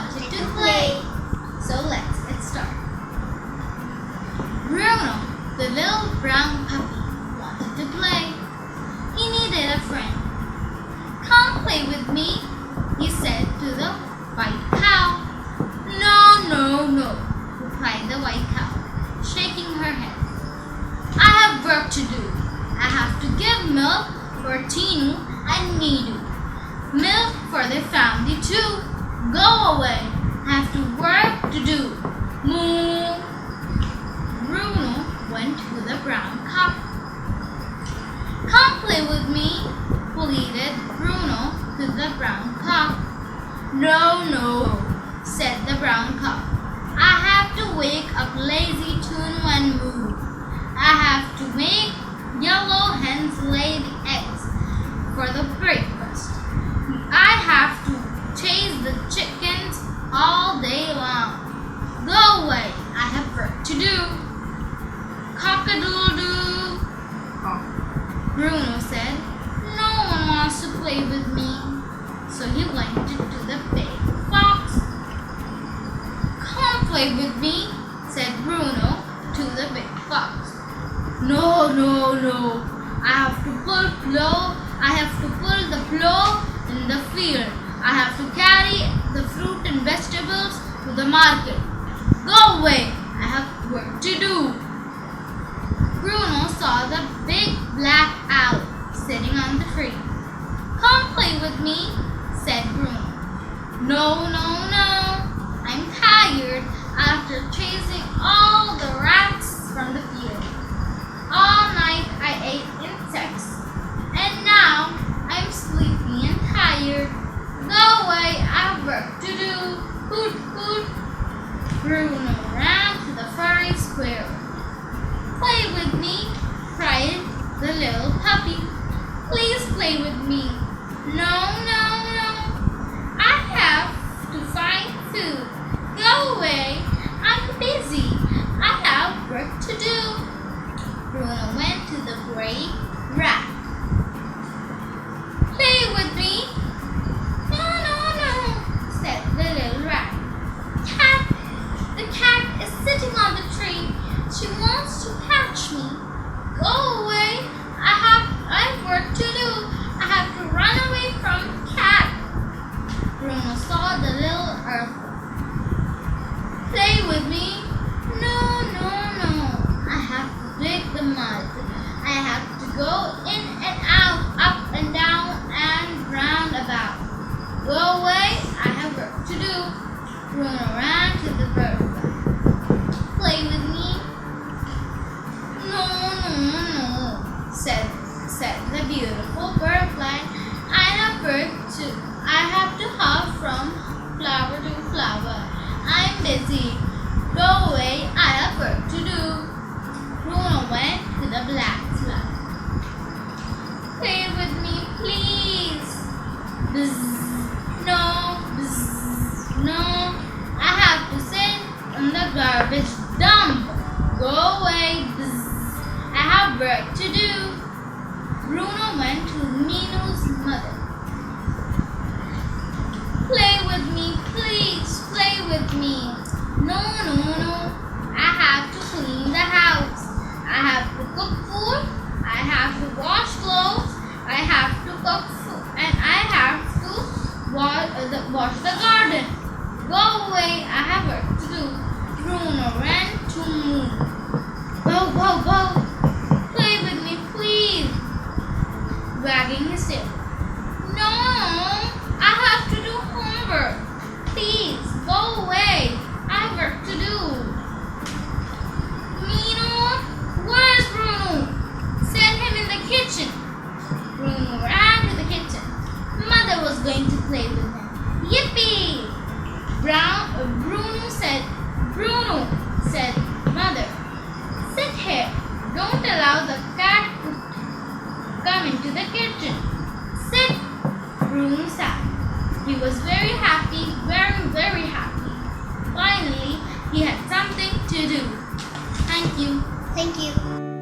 wanted to play. So let's get started. Bruno, the little brown puppy, wanted to play. He needed a friend. "Come play with me," he said to the white cow. "No, no, no," replied the white cow, shaking her head. "I have work to do. I have to give milk for Tinu and Nidu. Milk for the family too. Go away. I have to work to do. Moo." Bruno went to the brown cow. "Come play with me," pleaded Bruno to the brown cow. "No, no," said the brown cow. "I have to wake up lazy Tunu and Moo. I have to make yellow hens lay the eggs for the breakfast. I have to chase the chickens all day long. Go away. I have work to do." "Cock-a-doodle-doo," Bruno said. "No one wants to play with me." So he went to the big fox. "Come play with me," said Bruno to the big fox. "No, no, no. I have to pull the plow in the field. I have to carry the fruit and vegetables to the market. Go away. I have work to do." Bruno saw the big black owl sitting on the tree. "Come play with me," said Bruno. "No, no, no. I'm tired after chasing all the rats from the field. All night I ate insects, and now I'm sleepy and tired. Go away, I have work to do. Hoot, hoot." Bruno ran to the furry squirrel. "Play with me," cried the little puppy. "Please play with me." "No, no, no. I have to find food. Go away. I'm busy. I have work to do." Bruno went to the gray rat. "Play with me." "No, no, no," said the little rat. The cat is sitting on the tree. She wants to catch me. Go away. I have work to do. I have to run away from cat." Bruno saw the little earth. "Play with me." "No, no, no. I have to dig the mud. I have to go in and out, up and down and round about. Go away. I have work to do." Bruno ran to the bird. "Play with me." "No, no, no," said the beautiful butterfly. I have to hop from flower to flower. I'm busy. Go away. I have work to do. Bruno went to the black fly. "Play with me, please." Bzz. "No, bzz, no. I have to sit in the garbage dump. Go away, bzz. I have work to do." Bruno went to Minu's mother. "Play with me, please. Play with me." "No, no, no. I have to clean the house. I have to cook food. I have to wash clothes. I have to cook food. And I have to wash the garden. Go away. I have work to do." Bruno ran to Moo. "Bow, bow, bow. Play with me, please," wagging his tail. "No, I have to do homework. Please, go away. I have work to do." "Mino, where's Bruno?" "Send him in the kitchen." Bruno ran to the kitchen. Mother was going to play with him. "Yippee!" Bruno said, "Mother, sit here. Don't allow the cat to come into the kitchen. Sit." Bruno sat. He was very happy, very, very happy. Finally, he had something to do. Thank you. Thank you.